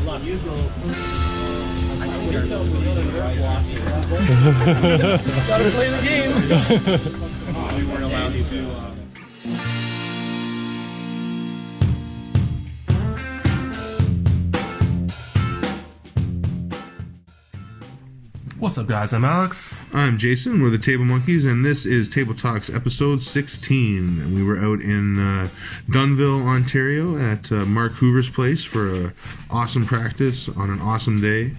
Gotta play the game. We weren't allowed to. What's up, guys? I'm Alex. I'm Jason. We're the Table Monkeys, and this is Table Talks episode 16. And we were out in Dunnville, Ontario at Mark Hoover's place for an awesome practice on an awesome day.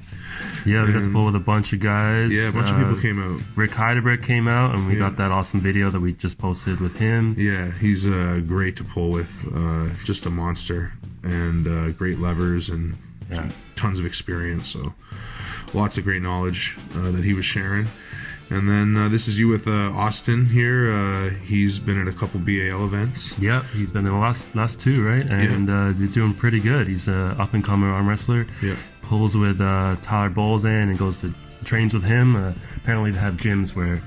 Yeah, we got to pull with a bunch of guys. Yeah, a bunch of people came out. Rick Heidelberg came out, and we got that awesome video that we just posted with him. Yeah, he's great to pull with. Just a monster, and great levers, and tons of experience. So lots of great knowledge that he was sharing. And then this is you with Austin here. He's been at a couple BAL events. Yeah, he's been in the last two, right? And they're doing pretty good. He's an up-and-coming arm wrestler. Yeah. Pulls with Tyler Bolzan and goes to trains with him. Apparently they have gyms where...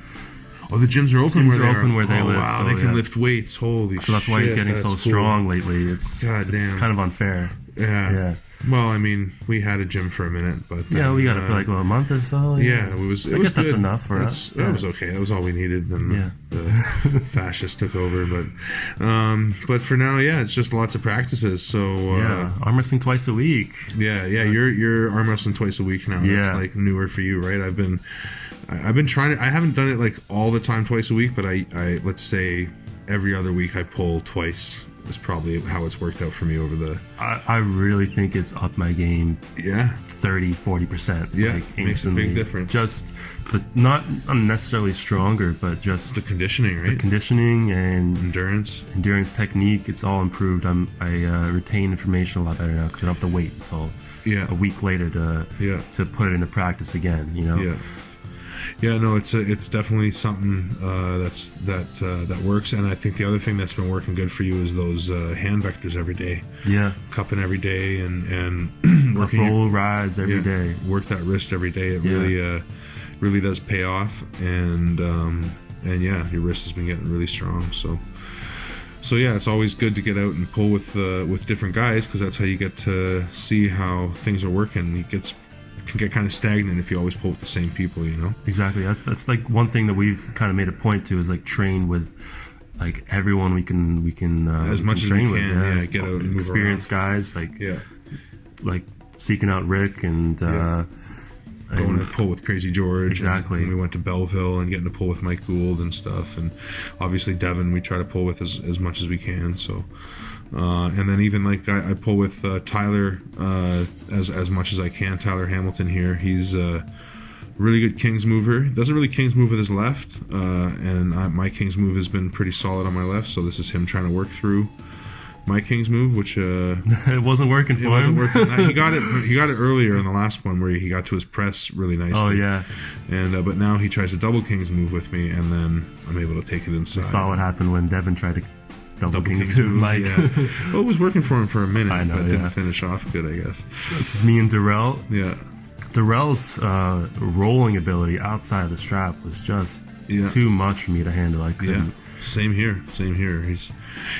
Oh, the gyms are open where they live. Wow, so, they can lift weights. Holy shit. So that's why he's getting so strong lately. It's kind of unfair. Yeah. Well, I mean, we had a gym for a minute, but then, we got it for like a month or so. Yeah, it was. I guess that's enough for us. It was okay. That was all we needed. Then the fascists took over, but for now, it's just lots of practices. So arm wrestling twice a week. You're arm wrestling twice a week now. That's like newer for you, right? I've been trying to. I haven't done it like all the time twice a week, but I let's say every other week I pull twice. Is probably how it's worked out for me over the... I really think it's up my game 30-40%. Yeah, like, makes a big difference. Just not necessarily stronger, but just... The conditioning, right? The conditioning and... Endurance technique, it's all improved. I retain information a lot better now because I don't have to wait until a week later to put it into practice again, you know? Yeah. Yeah, no, it's definitely something that works, and I think the other thing that's been working good for you is those hand vectors every day. Yeah, cupping every day and working roll rise every day. Work that wrist every day. It really does pay off, and your wrist has been getting really strong. So it's always good to get out and pull with different guys because that's how you get to see how things are working. It can get kind of stagnant if you always pull with the same people, you know. Exactly. That's like one thing that we've kind of made a point to is like train with like everyone we can as much as we can. Get out and move experienced guys like seeking out Rick and going to pull with Crazy George. Exactly. And we went to Belleville and getting to pull with Mike Gould and stuff, and obviously Devin we try to pull with as much as we can. So. And then even like I pull with Tyler as much as I can. Tyler Hamilton here. He's a really good King's mover. Doesn't really King's move with his left, and my King's move has been pretty solid on my left. So this is him trying to work through my King's move, which it wasn't working for him. It wasn't working. He got it earlier in the last one where he got to his press really nicely. Oh yeah. And but now he tries to double King's move with me, and then I'm able to take it inside. We saw what happened when Devin tried to. Double King's move, Mike. Yeah. Well, it was working for him for a minute, I know, but didn't finish off good, I guess. This is me and Darrell. Yeah. Darrell's rolling ability outside of the strap was just too much for me to handle. I couldn't. Yeah. Same here.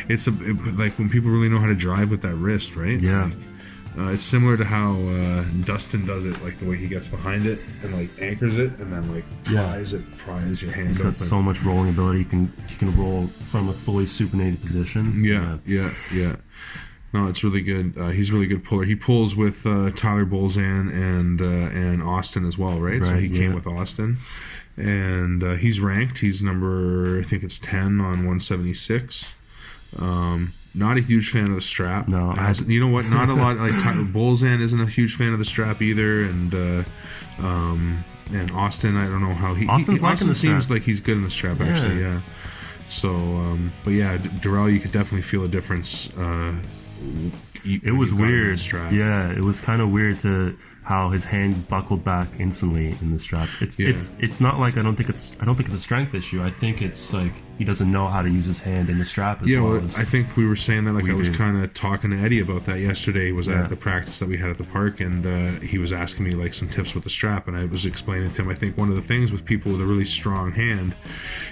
It's like when people really know how to drive with that wrist, right? Yeah. Like, it's similar to how Dustin does it, like the way he gets behind it and like anchors it and then like pries your hand. He's got so much rolling ability. He can roll from a fully supinated position. Yeah. No, it's really good. He's a really good puller. He pulls with Tyler Bolzan and Austin as well, right? So he came with Austin, and he's ranked. He's number, I think it's 10 on 176. Not a huge fan of the strap. No, you know what? Not a lot. Like Bolzan isn't a huge fan of the strap either, and Austin, I don't know how Austin seems like he's good in the strap actually. Yeah. So, but yeah, Darrell, you could definitely feel a difference. It was weird. Yeah, it was kind of weird to how his hand buckled back instantly in the strap. It's not like I don't think it's a strength issue. I think it's like he doesn't know how to use his hand in the strap as well as I think we were saying that, like, I was do. kind of talking to Eddie about that yesterday. Was at the practice that we had at the park, and he was asking me like some tips with the strap, and I was explaining to him, I think one of the things with people with a really strong hand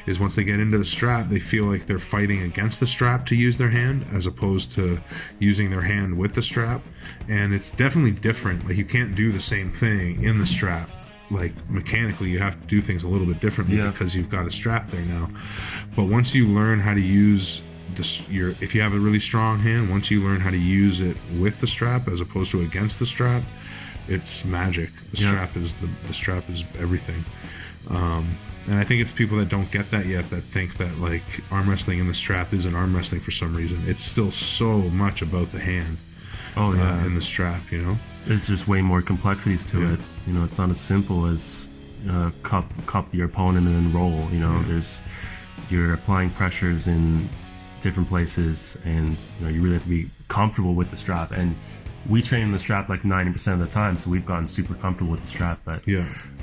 is once they get into the strap, they feel like they're fighting against the strap to use their hand as opposed to using their hand with the strap. And it's definitely different. Like, you can't do the same thing in the strap. Like, mechanically, you have to do things a little bit differently because you've got a strap there now. But once you learn how to use if you have a really strong hand, once you learn how to use it with the strap as opposed to against the strap, it's magic. The strap is everything. And I think it's people that don't get that yet that think that, like, arm wrestling in the strap isn't arm wrestling for some reason. It's still so much about the hand. In the strap, you know? There's just way more complexities to it. You know, it's not as simple as cup your opponent and then roll. You know, you're applying pressures in different places, and you know, you really have to be comfortable with the strap. And we train in the strap like 90% of the time, so we've gotten super comfortable with the strap. But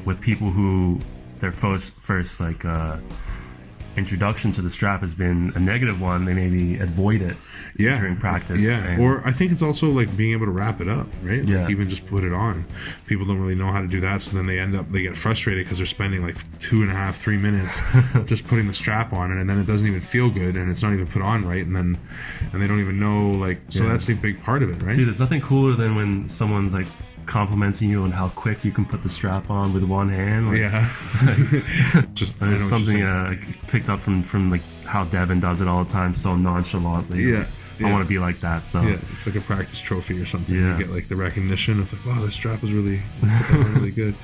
with people who their first like introduction to the strap has been a negative one, they maybe avoid it during practice. Or I think it's also like being able to wrap it up, right? Like, even just put it on. People don't really know how to do that, so then they get frustrated because they're spending like 2.5-3 minutes just putting the strap on it, and then it doesn't even feel good, and it's not even put on right, and they don't even know, like, so that's a big part of it, right? Dude, there's nothing cooler than when someone's like complimenting you on how quick you can put the strap on with one hand. Like, just it's something I picked up from like how Devin does it all the time, so nonchalantly. I want to be like that. So it's like a practice trophy or something. You get like the recognition of like, wow, this strap was really good.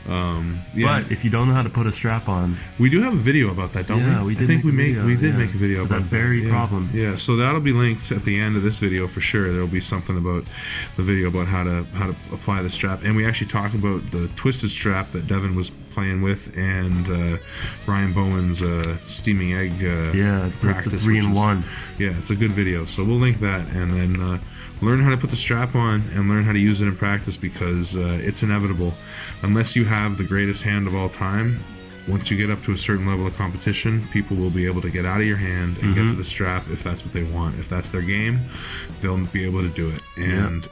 But if you don't know how to put a strap on, we do have a video about that, don't we? I think we did make a video about that very problem. Yeah, so that'll be linked at the end of this video for sure. There'll be something about the video about how to apply the strap, and we actually talk about the twisted strap that Devin was playing with, and Brian Bowen's steaming egg it's a practice, 3-in-1. It's a good video, so we'll link that, and then learn how to put the strap on and learn how to use it in practice, because it's inevitable. Unless you have the greatest hand of all time, once you get up to a certain level of competition, people will be able to get out of your hand and get to the strap if that's what they want. If that's their game, they'll be able to do it. And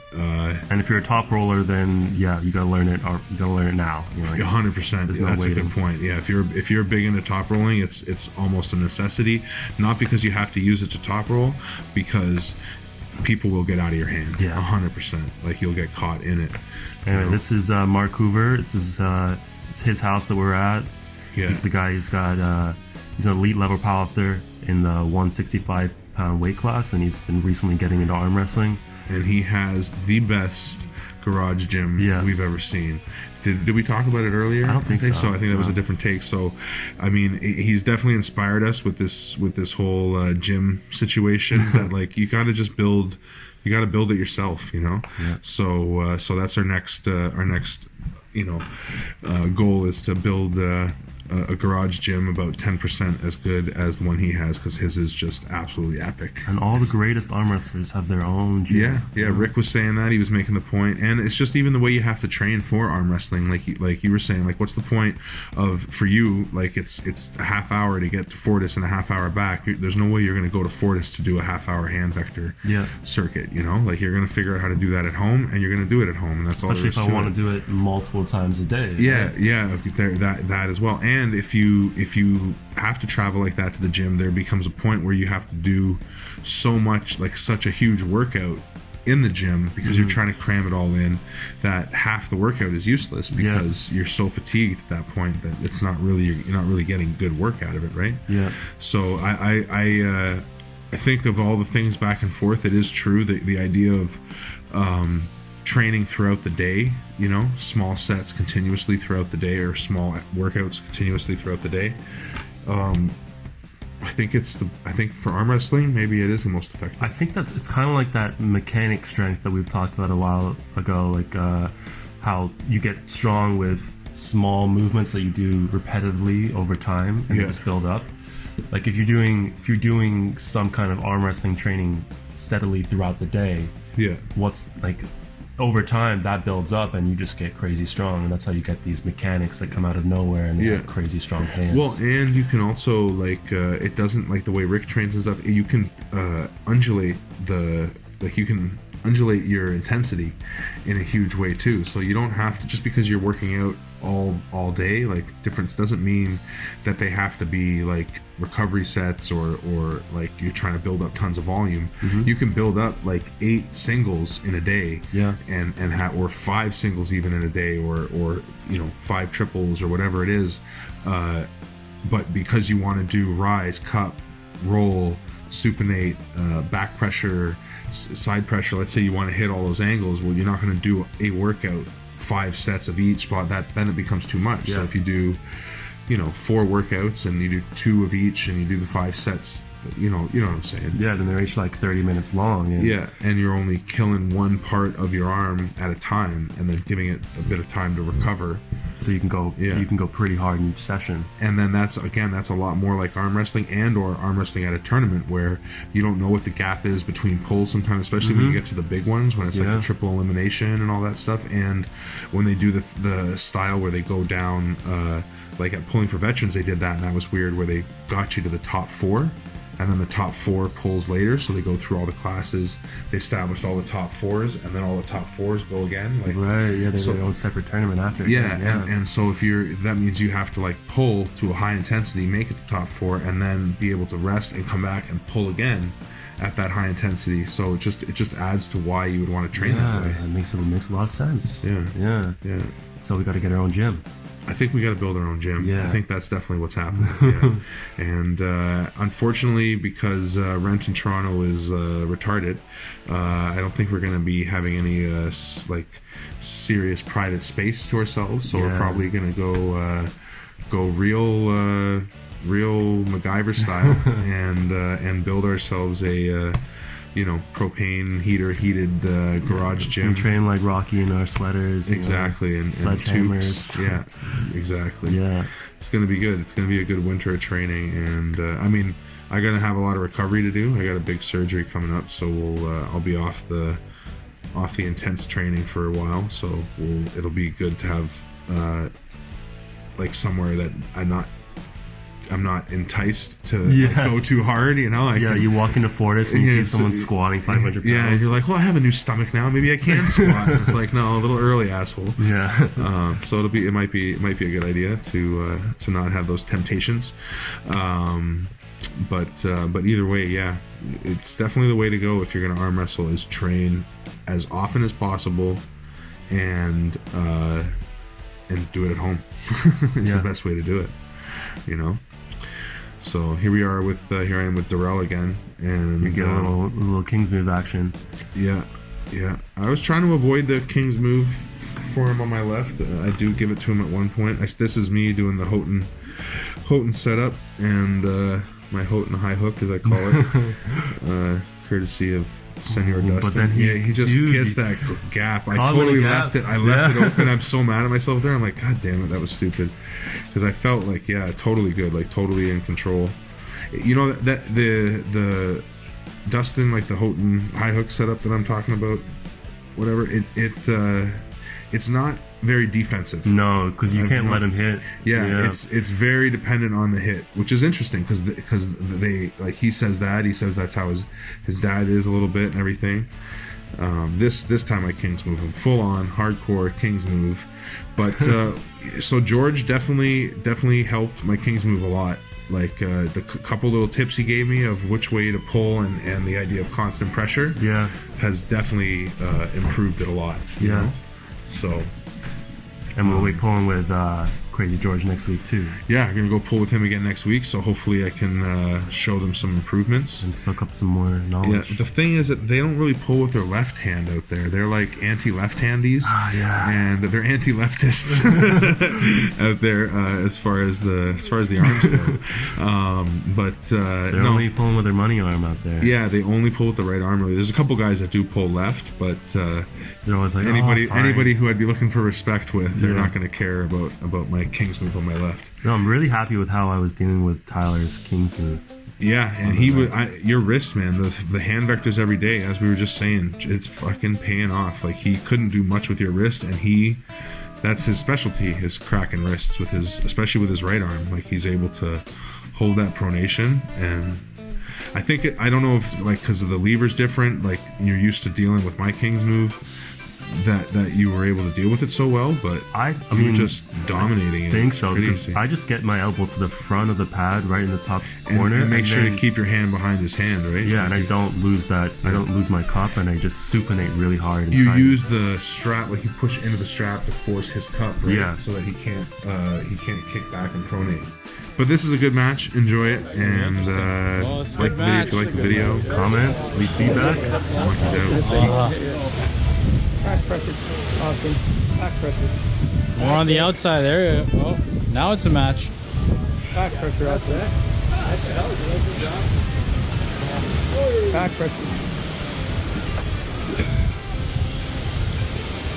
if you're a top roller, then you gotta learn it. Or you gotta learn it now. You know, like, 100%. That's a good point. Yeah, if you're big into top rolling, it's almost a necessity. Not because you have to use it to top roll, because people will get out of your hand. 100%. Like, you'll get caught in it. Anyway, this is Mark Hoover. This is it's his house that we're at. He's the guy. He's got he's an elite level powerlifter in the 165-pound weight class, and he's been recently getting into arm wrestling. And he has the best garage gym we've ever seen. Did we talk about it earlier? I don't think so. I think that was a different take. So, I mean, he's definitely inspired us with this whole gym situation. That, like, you got to just build. You got to build it yourself, you know. So that's our next goal is to build a garage gym about 10% as good as the one he has, because his is just absolutely epic. And all the greatest arm wrestlers have their own gym. Rick was saying that. He was making the point, and it's just even the way you have to train for arm wrestling. Like you were saying, like, what's the point of, for you, like, it's a half hour to get to Fortis and a half hour back. There's no way you're going to go to Fortis to do a half hour hand vector circuit, you know? Like, you're going to figure out how to do that at home, and you're going to do it at home, and that's all there is to it. Especially if I want to do it multiple times a day. That as well. And if you have to travel like that to the gym, there becomes a point where you have to do so much, like such a huge workout in the gym, because you're trying to cram it all in, that half the workout is useless, because you're so fatigued at that point that you're not really getting good work out of it, right? So I think of all the things back and forth, it is true that the idea of training throughout the day, you know, small sets continuously throughout the day, or small workouts continuously throughout the day. I think for arm wrestling, maybe it is the most effective. I think it's kind of like that mechanic strength that we've talked about a while ago, like how you get strong with small movements that you do repetitively over time and just build up. Like, if you're doing some kind of arm wrestling training steadily throughout the day, what's like over time that builds up and you just get crazy strong, and that's how you get these mechanics that come out of nowhere and they have crazy strong hands. Well, and you can also like it doesn't, like the way Rick trains and stuff, you can undulate your intensity in a huge way too. So you don't have to, just because you're working out all day, like difference doesn't mean that they have to be like recovery sets or like you're trying to build up tons of volume. You can build up like 8 singles in a day, and have, or 5 singles even in a day, or 5 triples or whatever it is, but because you want to do rise, cup, roll, supinate, back pressure, side pressure, let's say you want to hit all those angles, well, you're not going to do a workout 5 sets of each, but then it becomes too much. So if you do 4 workouts and you do 2 of each and you do the 5 sets, you know what I'm saying. Then they're each like 30 minutes long, and you're only killing one part of your arm at a time and then giving it a bit of time to recover, so you can go pretty hard in each session. And then that's a lot more like arm wrestling or arm wrestling at a tournament, where you don't know what the gap is between pulls sometimes, especially when you get to the big ones, when it's like the triple elimination and all that stuff. And when they do the style where they go down, like at Pulling for Veterans, they did that, and that was weird, where they got you to the top 4 and then the top 4 pulls later. So they go through all the classes, they established all the top 4s, and then all the top 4s go again. Like, they have their own separate tournament after. And so that means you have to like pull to a high intensity, make it to top 4, and then be able to rest and come back and pull again at that high intensity. So it just adds to why you would want to train that way. It makes a lot of sense. Yeah. So we got to get our own gym. I think we got to build our own gym. I think that's definitely what's happening. And unfortunately, because rent in Toronto is retarded, I don't think we're going to be having any like serious private space to ourselves. So we're probably going to go real MacGyver style and build ourselves a propane heated garage gym. We train like Rocky in our sweaters. Exactly. And sledgehammers. Tubes. Yeah, exactly. Yeah. It's going to be good. It's going to be a good winter of training. And I'm going to have a lot of recovery to do. I got a big surgery coming up, so I'll be off the intense training for a while. So it'll be good to have like somewhere that I'm not enticed to go too hard, you walk into Fortis and you see someone squatting 500 pounds. Yeah, you're like, well, I have a new stomach now. Maybe I can squat. And it's like, no, a little early, asshole. Yeah. So it might be a good idea to not have those temptations. But either way, it's definitely the way to go if you're going to arm wrestle, is train as often as possible and do it at home. It's the best way to do it, So here we are here I am with Darrell again, and you get a little King's move action. Yeah. I was trying to avoid the King's move for him on my left. I do give it to him at one point. This is me doing the Houghton setup and my Houghton high hook, as I call it, courtesy of Senor Dustin. But then he just gets that gap. I totally left it. I left it open. I'm so mad at myself there. I'm like, God damn it, that was stupid. Because I felt like, totally good, like totally in control. That the Dustin, like the Houghton high hook setup that I'm talking about, whatever. It's not very defensive. No, because you can't let him hit. It's very dependent on the hit, which is interesting because they, like, he says that's how his dad is a little bit and everything. This time I King's move him full on hardcore King's move, but so George definitely helped my King's move a lot. Like the couple little tips he gave me of which way to pull and the idea of constant pressure has definitely improved it a lot. You know? So. And we'll be pulling with Crazy George next week too. Yeah, I'm gonna go pull with him again next week, so hopefully I can show them some improvements and suck up some more knowledge. Yeah, the thing is that they don't really pull with their left hand out there. They're like anti-left-handies, and they're anti-leftists out there as far as the arms go. But they're only pulling with their money arm out there. Yeah, they only pull with the right arm. Really, there's a couple guys that do pull left, but they're always like, anybody who I'd be looking for respect with, they're not going to care about my King's move on my left. No, I'm really happy with how I was dealing with Tyler's King's move. Yeah, and he would. Your wrist, man. The hand vectors every day, as we were just saying, it's fucking paying off. Like he couldn't do much with your wrist, and that's his specialty, is cracking wrists with especially with his right arm. Like he's able to hold that pronation, and I think I don't know if like because the lever's different. Like you're used to dealing with my King's move, that you were able to deal with it so well, but I mean, just dominating it. I think so, because I just get my elbow to the front of the pad, right in the top corner, and make sure to keep your hand behind his hand, right? Yeah, and I don't lose that. I don't lose my cup, and I just supinate really hard. And you use the strap, like you push into the strap to force his cup, right? Yeah, so that he can't kick back and pronate. But this is a good match. Enjoy it, and like the video. If you like the video, comment, leave feedback. Mark is out. Back pressure. Awesome. Back pressure. We're on the outside there. Oh, now it's a match. Back pressure out there. Back pressure.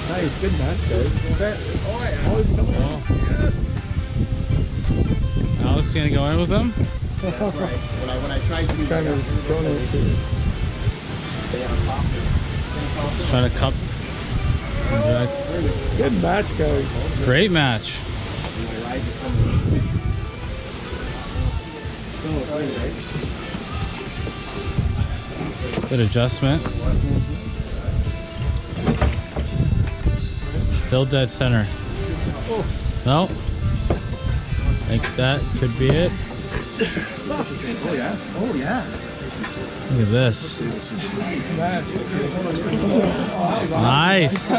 Nice, good match, guys. Always coming on. Alex gonna go in with him? That's right. When I tried to do Trying to pronate too. Trying to cup. Good match, guys. Great match. Good adjustment. Still dead center. No. Think that could be it. Oh yeah. Oh yeah. Look at this. Nice.